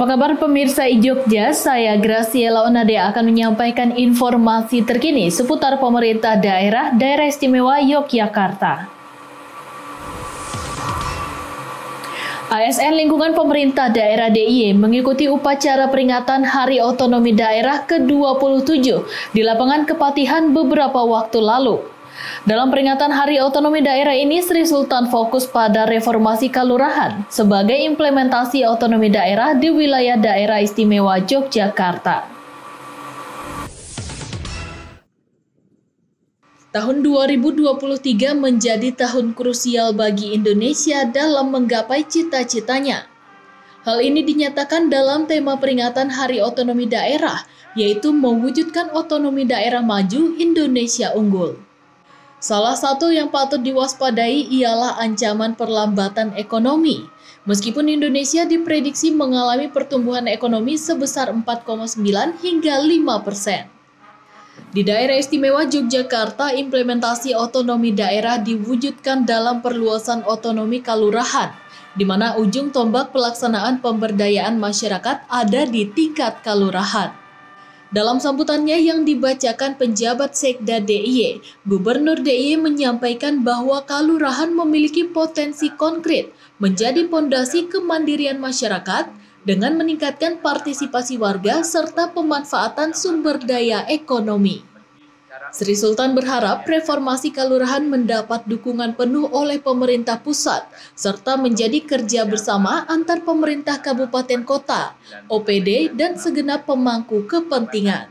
Apa kabar pemirsa iJogja? Saya Graciela Onadea akan menyampaikan informasi terkini seputar pemerintah daerah Istimewa Yogyakarta. ASN Lingkungan Pemerintah Daerah DIY mengikuti upacara peringatan Hari Otonomi Daerah ke-27 di lapangan Kepatihan beberapa waktu lalu. Dalam peringatan Hari Otonomi Daerah ini, Sri Sultan fokus pada reformasi kalurahan sebagai implementasi otonomi daerah di wilayah Daerah Istimewa Yogyakarta. Tahun 2023 menjadi tahun krusial bagi Indonesia dalam menggapai cita-citanya. Hal ini dinyatakan dalam tema peringatan Hari Otonomi Daerah, yaitu mewujudkan otonomi daerah maju Indonesia unggul. Salah satu yang patut diwaspadai ialah ancaman perlambatan ekonomi. Meskipun Indonesia diprediksi mengalami pertumbuhan ekonomi sebesar 4,9 hingga 5%. Di Daerah Istimewa Yogyakarta, implementasi otonomi daerah diwujudkan dalam perluasan otonomi kalurahan, di mana ujung tombak pelaksanaan pemberdayaan masyarakat ada di tingkat kalurahan. Dalam sambutannya yang dibacakan penjabat Sekda DIY, Gubernur DIY menyampaikan bahwa kalurahan memiliki potensi konkret menjadi pondasi kemandirian masyarakat dengan meningkatkan partisipasi warga serta pemanfaatan sumber daya ekonomi. Sri Sultan berharap reformasi kalurahan mendapat dukungan penuh oleh pemerintah pusat, serta menjadi kerja bersama antar pemerintah kabupaten kota, OPD, dan segenap pemangku kepentingan.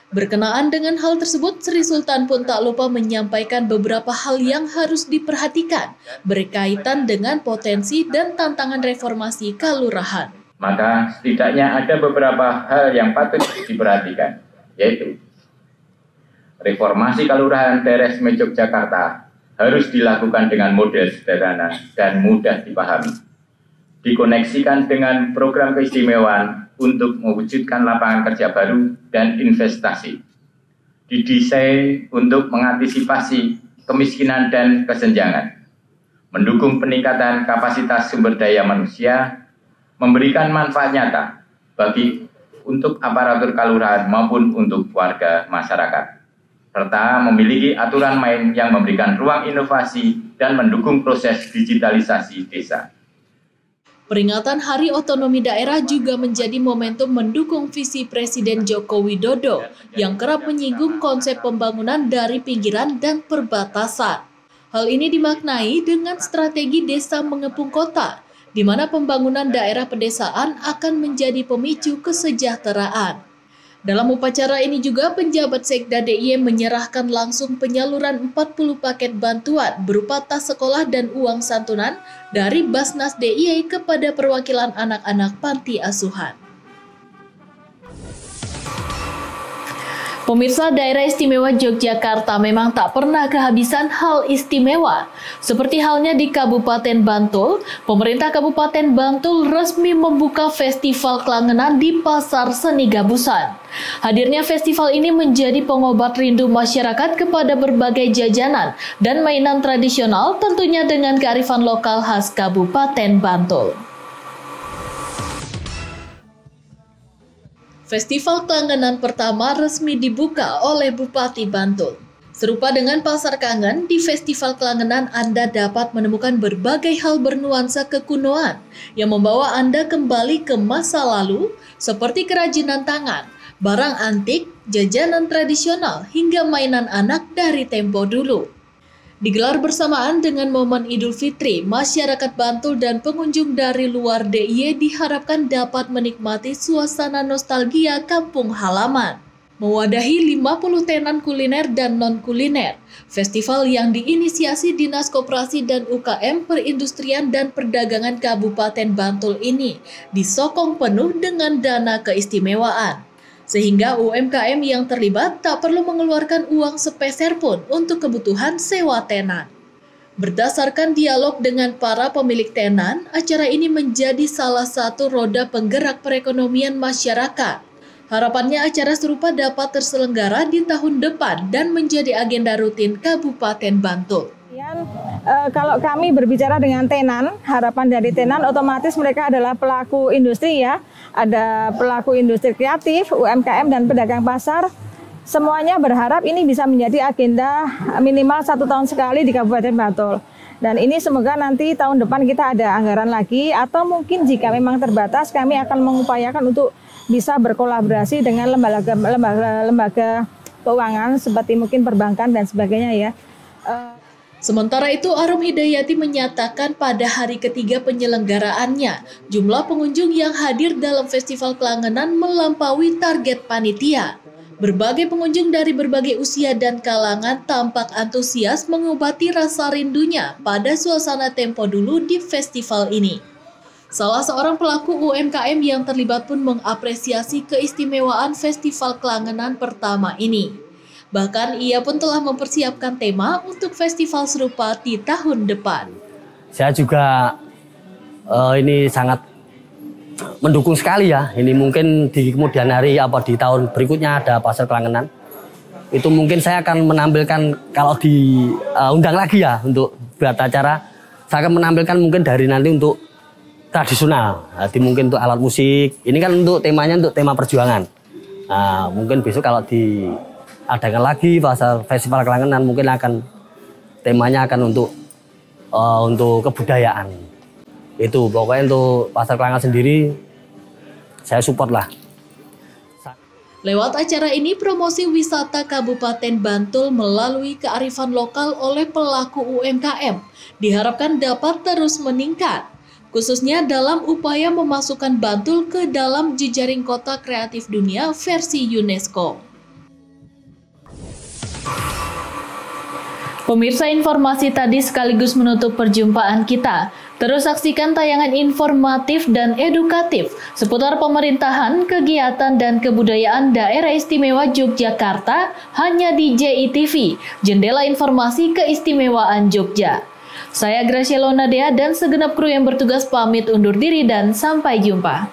Berkenaan dengan hal tersebut, Sri Sultan pun tak lupa menyampaikan beberapa hal yang harus diperhatikan berkaitan dengan potensi dan tantangan reformasi kalurahan. Maka setidaknya ada beberapa hal yang patut diperhatikan, yaitu reformasi kalurahan daerah istimewa Yogyakarta harus dilakukan dengan model sederhana dan mudah dipahami. Dikoneksikan dengan program keistimewaan untuk mewujudkan lapangan kerja baru dan investasi. Didesain untuk mengantisipasi kemiskinan dan kesenjangan. Mendukung peningkatan kapasitas sumber daya manusia, memberikan manfaat nyata untuk aparatur kalurahan maupun untuk warga masyarakat, serta memiliki aturan main yang memberikan ruang inovasi dan mendukung proses digitalisasi desa. Peringatan Hari Otonomi Daerah juga menjadi momentum mendukung visi Presiden Joko Widodo yang kerap menyinggung konsep pembangunan dari pinggiran dan perbatasan. Hal ini dimaknai dengan strategi desa mengepung kota, di mana pembangunan daerah pedesaan akan menjadi pemicu kesejahteraan. Dalam upacara ini juga penjabat Sekda DIY menyerahkan langsung penyaluran 40 paket bantuan berupa tas sekolah dan uang santunan dari Basnas DIY kepada perwakilan anak-anak panti asuhan. Pemirsa, Daerah Istimewa Yogyakarta memang tak pernah kehabisan hal istimewa. Seperti halnya di Kabupaten Bantul, pemerintah Kabupaten Bantul resmi membuka Festival Klangenan di Pasar Seni Gabusan. Hadirnya festival ini menjadi pengobat rindu masyarakat kepada berbagai jajanan dan mainan tradisional, tentunya dengan kearifan lokal khas Kabupaten Bantul. Festival Klangenan pertama resmi dibuka oleh Bupati Bantul. Serupa dengan Pasar Kangen, di Festival Klangenan Anda dapat menemukan berbagai hal bernuansa kekunoan yang membawa Anda kembali ke masa lalu, seperti kerajinan tangan, barang antik, jajanan tradisional, hingga mainan anak dari tempo dulu. Digelar bersamaan dengan momen Idul Fitri, masyarakat Bantul dan pengunjung dari luar DIY diharapkan dapat menikmati suasana nostalgia kampung halaman. Mewadahi 50 tenan kuliner dan non-kuliner, festival yang diinisiasi Dinas Koperasi dan UKM Perindustrian dan Perdagangan Kabupaten Bantul ini disokong penuh dengan dana keistimewaan, sehingga UMKM yang terlibat tak perlu mengeluarkan uang sepeser pun untuk kebutuhan sewa tenan. Berdasarkan dialog dengan para pemilik tenan, acara ini menjadi salah satu roda penggerak perekonomian masyarakat. Harapannya acara serupa dapat terselenggara di tahun depan dan menjadi agenda rutin Kabupaten Bantul. Kalau kami berbicara dengan tenan, harapan dari tenan otomatis mereka adalah pelaku industri ya. Ada pelaku industri kreatif, UMKM dan pedagang pasar. Semuanya berharap ini bisa menjadi agenda minimal 1 tahun sekali di Kabupaten Bantul. Dan ini semoga nanti tahun depan kita ada anggaran lagi atau mungkin jika memang terbatas kami akan mengupayakan untuk bisa berkolaborasi dengan lembaga keuangan seperti mungkin perbankan dan sebagainya ya. Sementara itu, Arum Hidayati menyatakan pada hari ketiga penyelenggaraannya, jumlah pengunjung yang hadir dalam Festival Klangenan melampaui target panitia. Berbagai pengunjung dari berbagai usia dan kalangan tampak antusias mengobati rasa rindunya pada suasana tempo dulu di festival ini. Salah seorang pelaku UMKM yang terlibat pun mengapresiasi keistimewaan Festival Klangenan pertama ini. Bahkan ia pun telah mempersiapkan tema untuk festival serupa di tahun depan. Saya juga ini sangat mendukung sekali ya. Ini mungkin di kemudian hari apa di tahun berikutnya ada pasar Klangenan. Itu mungkin saya akan menampilkan kalau diundang lagi ya untuk buat acara. Saya akan menampilkan mungkin dari nanti untuk tradisional. Jadi mungkin untuk alat musik. Ini kan untuk temanya untuk tema perjuangan. Nah, mungkin besok kalau diadakan lagi pasar festival Klangenan mungkin akan temanya akan untuk kebudayaan. Itu pokoknya untuk pasar Klangenan sendiri saya support lah. Lewat acara ini promosi wisata Kabupaten Bantul melalui kearifan lokal oleh pelaku UMKM diharapkan dapat terus meningkat, khususnya dalam upaya memasukkan Bantul ke dalam jejaring kota kreatif dunia versi UNESCO. Pemirsa, informasi tadi sekaligus menutup perjumpaan kita. Terus saksikan tayangan informatif dan edukatif seputar pemerintahan, kegiatan, dan kebudayaan Daerah Istimewa Yogyakarta hanya di JITV, Jendela Informasi Keistimewaan Jogja. Saya Graciela Nadea dan segenap kru yang bertugas pamit undur diri dan sampai jumpa.